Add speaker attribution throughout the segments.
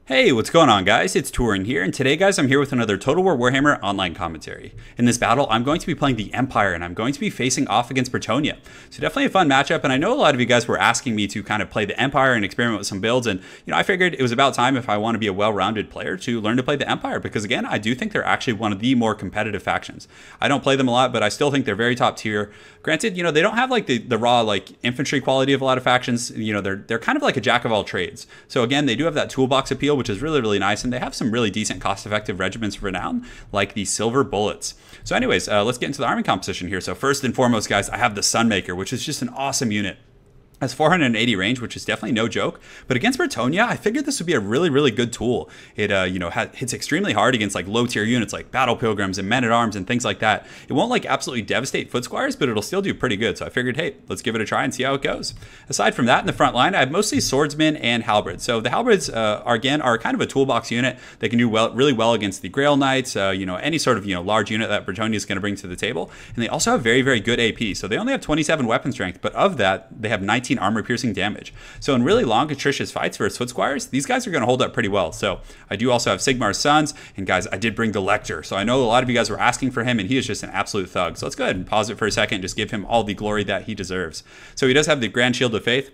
Speaker 1: Hey, what's going on, guys? It's Turin here, and today, guys, I'm here with another Total War Warhammer online commentary. In this battle, I'm going to be playing the Empire, and I'm going to be facing off against Bretonnia. So definitely a fun matchup, and I know a lot of you guys were asking me to kind of play the Empire and experiment with some builds, and, I figured it was about time, if I want to be a well-rounded player, to learn to play the Empire, because, again, I do think they're actually one of the more competitive factions. I don't play them a lot, but I still think they're very top tier. Granted, they don't have, like, the raw, like, infantry quality of a lot of factions. They're kind of like a jack of all trades. So, again, they do have that toolbox appeal, which is really, really nice. And they have some really decent cost-effective regiments of renown, like the Silver Bullets. So anyways, let's get into the army composition here. So first and foremost, guys, I have the Sunmaker, which is just an awesome unit. Has 480 range, which is definitely no joke. But against Bretonnia, I figured this would be a really, really good tool. It, hits extremely hard against like low tier units like Battle Pilgrims and Men at Arms and things like that. It won't like absolutely devastate Foot Squires, but it'll still do pretty good. So I figured, hey, let's give it a try and see how it goes. Aside from that, in the front line, I have mostly swordsmen and halberds. So the halberds are kind of a toolbox unit. They can do really well against the Grail Knights, any sort of large unit that Bretonnia is going to bring to the table. And they also have very, very good AP. So they only have 27 weapon strength, but of that, they have 19 armor piercing damage. So in really long contritious fights versus Foot Squires, these guys are going to hold up pretty well. So I do also have Sigmar's Sons, and guys, I did bring the Lector. So I know a lot of you guys were asking for him, and he is just an absolute thug. So let's go ahead and pause it for a second and just give him all the glory that he deserves. So he does have the Grand Shield of Faith,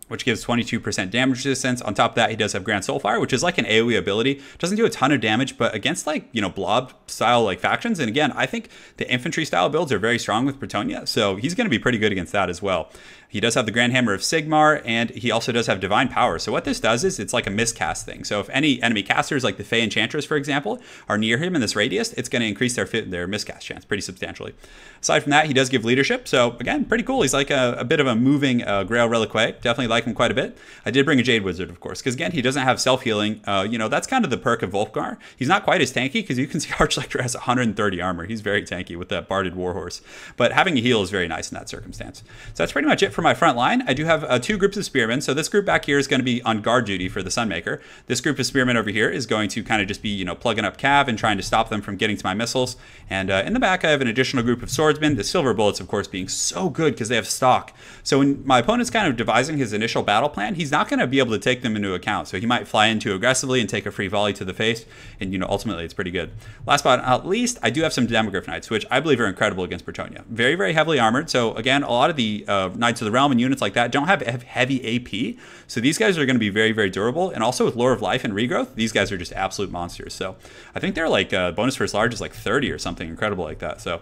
Speaker 1: which gives 22% damage resistance. On top of that, he does have Grand Soulfire, which is like an AoE ability. Doesn't do a ton of damage, but against like, blob style like factions. And again, I think the infantry style builds are very strong with Bretonnia, so he's going to be pretty good against that as well. He does have the Grand Hammer of Sigmar, and he also does have Divine Power. So what this does is it's like a miscast thing. So if any enemy casters, like the Fey Enchantress, for example, are near him in this radius, it's going to increase their miscast chance pretty substantially. Aside from that, he does give leadership. So again, pretty cool. He's like a bit of a moving Grail Reliquary. Definitely like him quite a bit. I did bring a Jade Wizard, of course, because again, he doesn't have self-healing. That's kind of the perk of Wolfgar. He's not quite as tanky, because you can see Archlector has 130 armor. He's very tanky with that Barded Warhorse. But having a heal is very nice in that circumstance. So that's pretty much it for my front line. I do have two groups of spearmen. So this group back here is going to be on guard duty for the Sunmaker. This group of spearmen over here is going to kind of just be, plugging up cav and trying to stop them from getting to my missiles. And in the back, I have an additional group of swordsmen. The Silver Bullets, of course, being so good because they have stock. So when my opponent's kind of devising his initial battle plan, he's not going to be able to take them into account. So he might fly in too aggressively and take a free volley to the face. And, ultimately, it's pretty good. Last but not least, I do have some Demogryph Knights, which I believe are incredible against Bretonnia. Very, very heavily armored. So again, a lot of the Knights of the Realm and units like that don't have heavy AP. So these guys are going to be very, very durable. And also with Lore of Life and Regrowth, these guys are just absolute monsters. So I think they're like bonus first large is like 30 or something incredible like that. So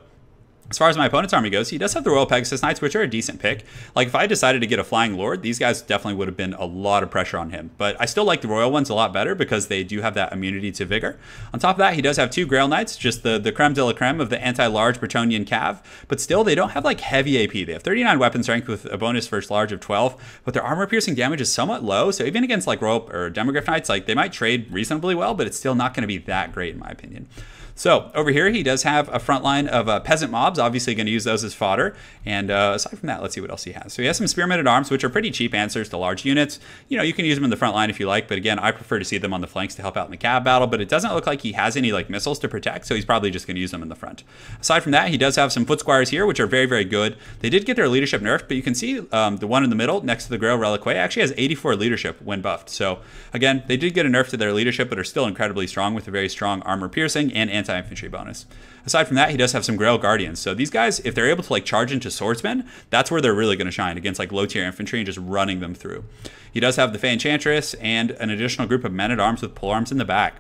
Speaker 1: as far as my opponent's army goes, he does have the Royal Pegasus Knights, which are a decent pick. Like, if I decided to get a Flying Lord, these guys definitely would have been a lot of pressure on him. But I still like the Royal ones a lot better because they do have that immunity to Vigor. On top of that, he does have two Grail Knights, just the creme de la creme of the anti-large Bretonnian cav. But still, they don't have, like, heavy AP. They have 39 weapon strength with a bonus first large of 12. But their armor-piercing damage is somewhat low. So even against, like, Royal or Demogryph Knights, like, they might trade reasonably well, but it's still not going to be that great, in my opinion. So over here, he does have a front line of peasant mobs, obviously going to use those as fodder. And aside from that, let's see what else he has. So he has some Spearmen at Arms, which are pretty cheap answers to large units. You can use them in the front line if you like, but again, I prefer to see them on the flanks to help out in the cav battle, but it doesn't look like he has any like missiles to protect, so he's probably just going to use them in the front. Aside from that, he does have some Foot Squires here, which are very, very good. They did get their leadership nerfed, but you can see the one in the middle next to the Grail Reliquary actually has 84 leadership when buffed. So again, they did get a nerf to their leadership, but are still incredibly strong with a very strong armor piercing and anti-infantry bonus. Aside from that, he does have some Grail Guardians. So these guys, if they're able to like charge into swordsmen, that's where they're really going to shine against like low tier infantry and just running them through. He does have the Fey Enchantress and an additional group of Men at Arms with polearms in the back.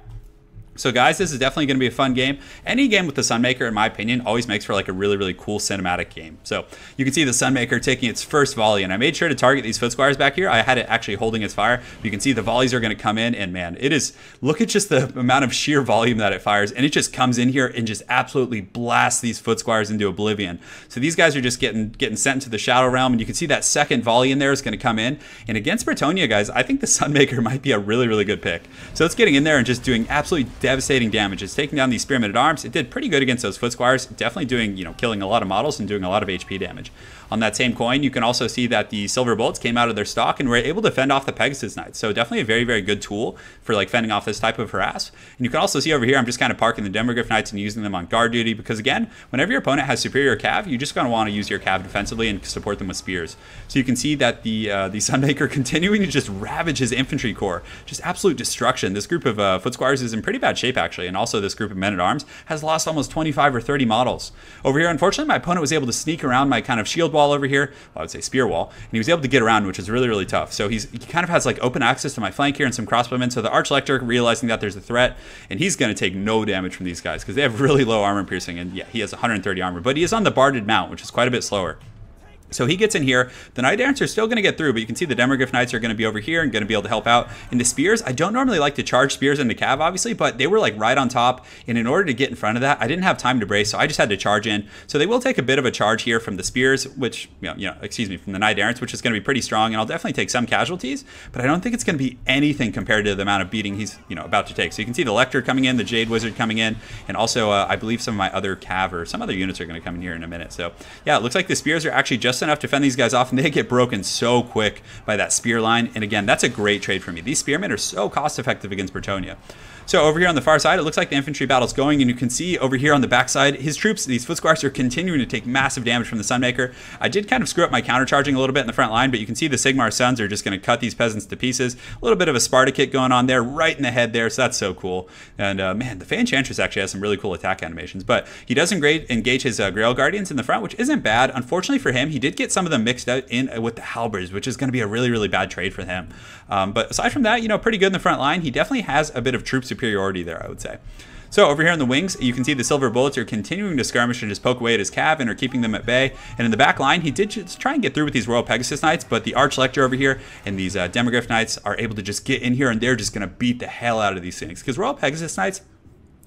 Speaker 1: So guys, this is definitely going to be a fun game. Any game with the Sunmaker, in my opinion, always makes for like a really, really cool cinematic game. So you can see the Sunmaker taking its first volley, and I made sure to target these Foot Squires back here. I had it actually holding its fire. You can see the volleys are going to come in, and man, it is, look at just the amount of sheer volume that it fires, and it just comes in here and just absolutely blasts these Foot Squires into oblivion. So these guys are just getting sent into the Shadow Realm, and you can see that second volley in there is going to come in. And against Bretonnia, guys, I think the Sunmaker might be a really, really good pick. So it's getting in there and just doing absolutely devastating damage. It's taking down these Spearmen at Arms. It did pretty good against those Foot Squires, definitely doing, killing a lot of models and doing a lot of HP damage. On that same coin, you can also see that the silver bolts came out of their stock and were able to fend off the Pegasus Knights. So definitely a very, very good tool for like fending off this type of harass. And you can also see over here, I'm just kind of parking the Demogryph Knights and using them on guard duty because again, whenever your opponent has superior cav, you just going to want to use your cav defensively and support them with spears. So you can see that the Sunmaker continuing to just ravage his infantry corps, just absolute destruction. This group of foot squires is in pretty bad shape actually, and also this group of men-at-arms has lost almost 25 or 30 models. Over here, unfortunately, my opponent was able to sneak around my kind of shield wall over here, well, I would say spear wall, and he was able to get around, which is really, really tough. So he kind of has like open access to my flank here and some crossbowmen, so the Archlector realizing that there's a threat, and he's going to take no damage from these guys because they have really low armor piercing, and yeah, he has 130 armor, but he is on the barded mount, which is quite a bit slower. So he gets in here. The Knight Errants are still going to get through, but you can see the Demogryph Knights are going to be over here and going to be able to help out. And the spears, I don't normally like to charge spears into cav, obviously, but they were like right on top. And in order to get in front of that, I didn't have time to brace, so I just had to charge in. So they will take a bit of a charge here from the spears, which, from the Knight Errants, which is going to be pretty strong. And I'll definitely take some casualties, but I don't think it's going to be anything compared to the amount of beating he's, about to take. So you can see the Lector coming in, the Jade Wizard coming in, and also I believe some of my other cav or some other units are going to come in here in a minute. So yeah, it looks like the spears are actually just enough to fend these guys off, and they get broken so quick by that spear line. And again, that's a great trade for me. These spearmen are so cost effective against Bretonnia. So over here on the far side, it looks like the infantry battle's going, and you can see over here on the backside, his troops, these foot squires, are continuing to take massive damage from the Sunmaker. I did kind of screw up my countercharging a little bit in the front line, but you can see the Sigmar Sons are just going to cut these peasants to pieces. A little bit of a Sparta kit going on there, right in the head there, so that's so cool. And man, the Fey Enchantress actually has some really cool attack animations, but he does engage his Grail Guardians in the front, which isn't bad. Unfortunately for him, he did get some of them mixed out in with the Halberds, which is going to be a really, really bad trade for him. But aside from that, pretty good in the front line. He definitely has a bit of troop superiority there, I would say. So over here in the wings, you can see the silver bullets are continuing to skirmish and just poke away at his cav and are keeping them at bay. And in the back line, he did just try and get through with these Royal Pegasus Knights, but the Archlector over here and these Demogryph Knights are able to just get in here, and they're just going to beat the hell out of these things. Because Royal Pegasus Knights,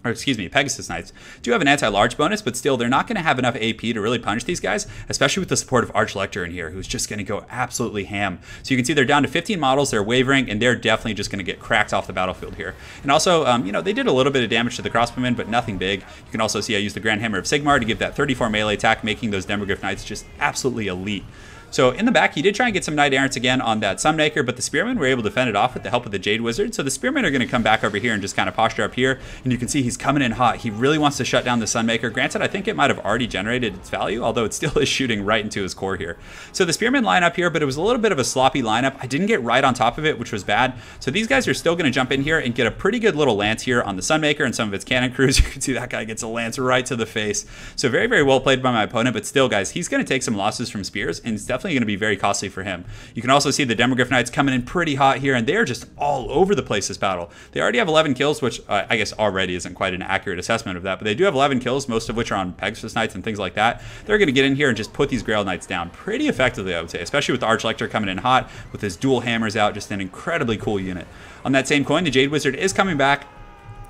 Speaker 1: Pegasus Knights do have an anti-large bonus, but still, they're not going to have enough AP to really punish these guys, especially with the support of Archlector in here, who's just going to go absolutely ham. So you can see they're down to 15 models, they're wavering, and they're definitely just going to get cracked off the battlefield here. And also, they did a little bit of damage to the crossbowmen, but nothing big. You can also see I used the Grand Hammer of Sigmar to give that 34 melee attack, making those Demogryph Knights just absolutely elite. So in the back, he did try and get some Knight Errants again on that Sunmaker, but the Spearmen were able to fend it off with the help of the Jade Wizard. So the Spearmen are going to come back over here and just kind of posture up here. And you can see he's coming in hot. He really wants to shut down the Sunmaker. Granted, I think it might have already generated its value, although it still is shooting right into his core here. So the Spearmen line up here, but it was a little bit of a sloppy lineup. I didn't get right on top of it, which was bad. So these guys are still going to jump in here and get a pretty good little lance here on the Sunmaker and some of its cannon crews. You can see that guy gets a lance right to the face. So very, very well played by my opponent, but still, guys, he's going to take some losses from spears, and it's definitely going to be very costly for him. You can also see the Demogryph Knights coming in pretty hot here, and they're just all over the place this battle. They already have 11 kills, which I guess already isn't quite an accurate assessment of that, but they do have 11 kills, most of which are on Pegasus Knights and things like that. They're going to get in here and just put these Grail Knights down pretty effectively, I would say, especially with the Archlector coming in hot with his dual hammers out, just an incredibly cool unit. On that same coin, the Jade Wizard is coming back.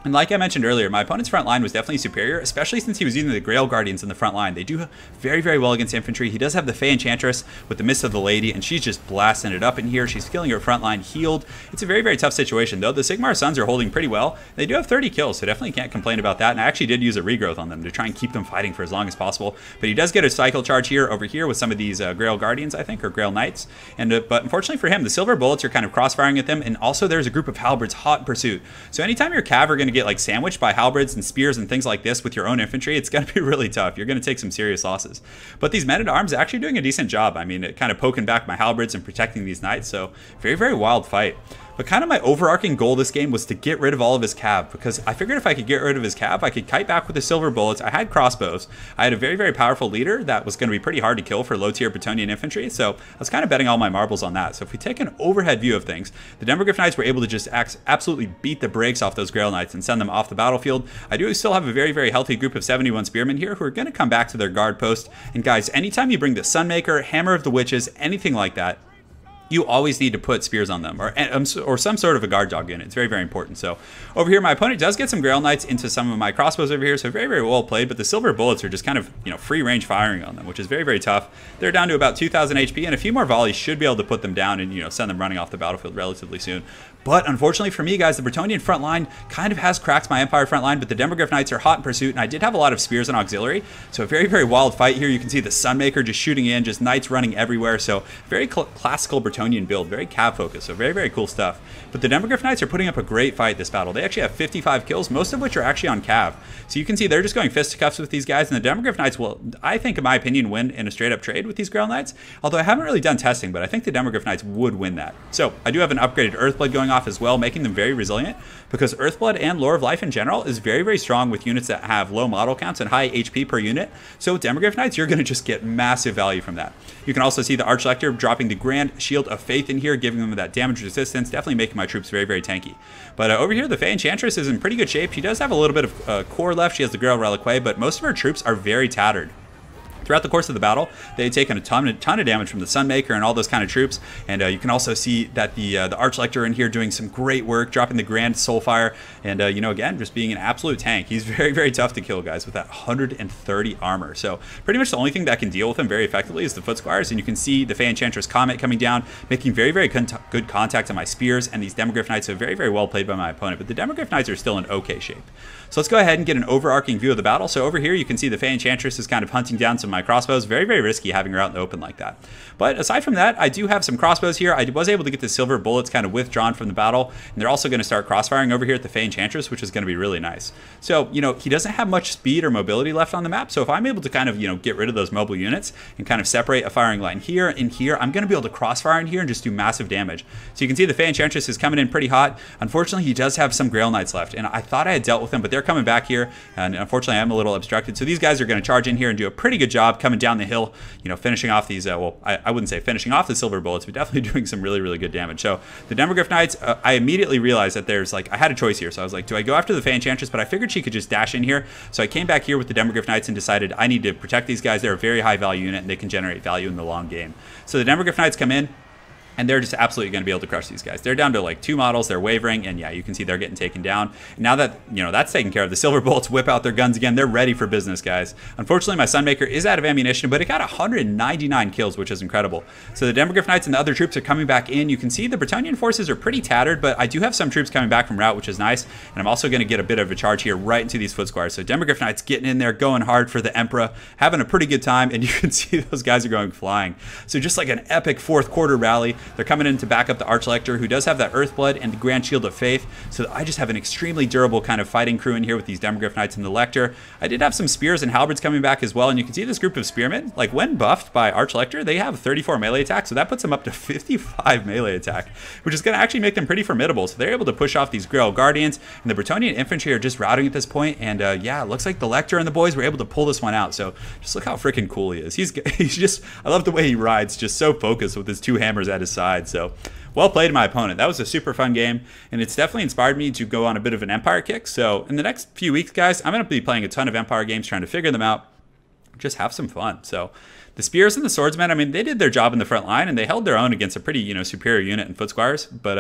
Speaker 1: And like I mentioned earlier, my opponent's front line was definitely superior, especially since he was using the Grail Guardians in the front line. They do very, very well against infantry. He does have the Fey Enchantress with the Mist of the Lady, and she's just blasting it up in here. She's killing her front line healed. It's a very, very tough situation, though. The Sigmar Sons are holding pretty well. They do have 30 kills, so definitely can't complain about that. And I actually did use a regrowth on them to try and keep them fighting for as long as possible. But he does get a cycle charge here over here with some of these Grail Guardians, I think, or Grail Knights. And but unfortunately for him, the silver bullets are kind of crossfiring at them, and also there's a group of halberds hot in pursuit. So anytime your cav are going to get like sandwiched by halberds and spears and things like this with your own infantry, it's going to be really tough. You're going to take some serious losses. But these men-at-arms are actually doing a decent job. I mean, kind of poking back my halberds and protecting these knights. So very, very wild fight. But kind of my overarching goal this game was to get rid of all of his cav, because I figured if I could get rid of his cav, I could kite back with the silver bullets. I had crossbows. I had a very, very powerful leader that was going to be pretty hard to kill for low-tier Bretonnian infantry, so I was kind of betting all my marbles on that. So if we take an overhead view of things, the Demogryph Knights were able to just absolutely beat the brakes off those Grail Knights and send them off the battlefield. I do still have a very, very healthy group of 71 spearmen here who are going to come back to their guard post. And guys, anytime you bring the Sunmaker, Hammer of the Witches, anything like that, you always need to put spears on them, or some sort of a guard dog unit. It's very, very important. So over here, my opponent does get some Grail Knights into some of my crossbows over here, so very, very well played, but the silver bullets are just kind of, free range firing on them, which is very, very tough. They're down to about 2,000 HP, and a few more volleys should be able to put them down and, send them running off the battlefield relatively soon. But unfortunately for me, guys, the Bretonnian front line kind of has cracked my Empire front line, but the Demogryph Knights are hot in pursuit, and I did have a lot of spears and auxiliary, so a very, very wild fight here. You can see the Sunmaker just shooting in, just knights running everywhere, so very classical Bretonnian build, very cav focused, so very, very cool stuff. But the Demogryph Knights are putting up a great fight this battle. They actually have 55 kills, most of which are actually on cav. So you can see they're just going fisticuffs with these guys, and the Demogryph Knights will, I think, in my opinion, win in a straight-up trade with these Grail Knights, although I haven't really done testing, but I think the Demogryph Knights would win that. So I do have an upgraded Earthblade going off as well, making them very resilient, because Earthblood and Lore of Life in general is very, very strong with units that have low model counts and high HP per unit. So with Demogryph Knights, you're going to just get massive value from that. You can also see the Archlector dropping the Grand Shield of Faith in here, giving them that damage resistance, definitely making my troops very, very tanky. But over here, the Fey Enchantress is in pretty good shape. She does have a little bit of core left. She has the Grail Reliquae, but most of her troops are very tattered. Throughout the course of the battle, they had taken a ton of damage from the Sunmaker and all those kind of troops, and you can also see that the Archlector in here doing some great work, dropping the Grand Soulfire, and you know, again, just being an absolute tank. He's very, very tough to kill, guys, with that 130 armor. So pretty much the only thing that can deal with him very effectively is the Foot Squires, and you can see the Fey Enchantress Comet coming down, making very, very good contact on my spears, and these Demogryph Knights are very, very well played by my opponent, but the Demogryph Knights are still in okay shape. So let's go ahead and get an overarching view of the battle. So over here, you can see the Fey Enchantress is kind of hunting down some of my crossbows. Very, very risky having her out in the open like that. But aside from that, I do have some crossbows here. I was able to get the silver bullets kind of withdrawn from the battle, and they're also going to start crossfiring over here at the Fey Enchantress, which is going to be really nice. So, you know, he doesn't have much speed or mobility left on the map, so if I'm able to kind of, you know, get rid of those mobile units and kind of separate a firing line here and here, I'm going to be able to crossfire in here and just do massive damage. So you can see the Fey Enchantress is coming in pretty hot. Unfortunately, he does have some Grail Knights left, and I thought I had dealt with them, but they're coming back here, and unfortunately, I'm a little obstructed. So these guys are going to charge in here and do a pretty good job coming down the hill, you know, finishing off these, well, I wouldn't say finishing off the silver bullets, but definitely doing some really, really good damage. So the Demogryph Knights, I immediately realized that there's like, I had a choice here. So I was like, do I go after the Fey Enchantress? But I figured she could just dash in here. So I came back here with the Demogryph Knights and decided I need to protect these guys. They're a very high value unit and they can generate value in the long game. So the Demogryph Knights come in, and they're just absolutely going to be able to crush these guys. They're down to like 2 models. They're wavering. And yeah, you can see they're getting taken down. Now that, you know, that's taken care of, the silver bullets whip out their guns again. They're ready for business, guys. Unfortunately, my Sunmaker is out of ammunition, but it got 199 kills, which is incredible. So the Demogryph Knights and the other troops are coming back in. You can see the Bretonnian forces are pretty tattered, but I do have some troops coming back from route, which is nice. And I'm also going to get a bit of a charge here right into these Foot Squires. So Demogryph Knights getting in there, going hard for the EMPRA, having a pretty good time. And you can see those guys are going flying. So just like an epic fourth quarter rally, they're coming in to back up the Archlector, who does have that Earthblood and the Grand Shield of Faith. So I just have an extremely durable kind of fighting crew in here with these Demogryph Knights and the Lector. I did have some spears and halberds coming back as well, and you can see this group of spearmen, like when buffed by Archlector, they have 34 melee attack, so that puts them up to 55 melee attack, which is going to actually make them pretty formidable. So they're able to push off these Grail Guardians, and the Bretonnian infantry are just routing at this point, and yeah, it looks like the Lector and the boys were able to pull this one out. So just look how freaking cool he is. He's just, I love the way he rides, just so focused with his 2 hammers at his side. So well played my opponent. That was a super fun game, and it's definitely inspired me to go on a bit of an Empire kick. So in the next few weeks, guys, I'm going to be playing a ton of Empire games, trying to figure them out, just have some fun. So the Spears and the Swordsmen, I mean, they did their job in the front line, and they held their own against a pretty, you know, superior unit in Foot Squires. But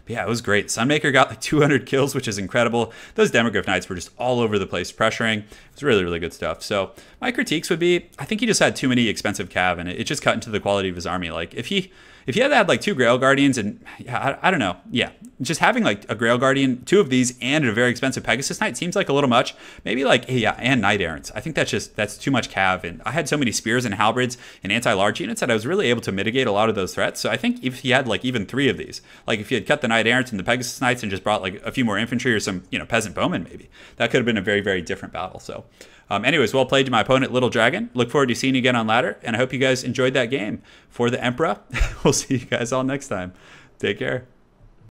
Speaker 1: yeah, it was great. Sunmaker got like 200 kills, which is incredible. Those Demogryph Knights were just all over the place pressuring. It was really, really good stuff. So my critiques would be, I think he just had too many expensive cav, and it just cut into the quality of his army. Like if he had like 2 Grail Guardians and, yeah, I don't know. Yeah, just having like a Grail Guardian, 2 of these, and a very expensive Pegasus Knight seems like a little much. Maybe like, yeah, and Knight Errants. I think that's too much cav. And I had so many spears and halberds and anti-large units that I was really able to mitigate a lot of those threats. So I think if he had like even 3 of these, like if he had cut the Knight Errants and the Pegasus Knights and just brought like a few more infantry or some, you know, peasant bowmen, maybe that could have been a very, very different battle. So anyways, well played to my opponent, Little Dragon. Look forward to seeing you again on ladder, and I hope you guys enjoyed that game. For the EMPRA, we'll see you guys all next time. Take care.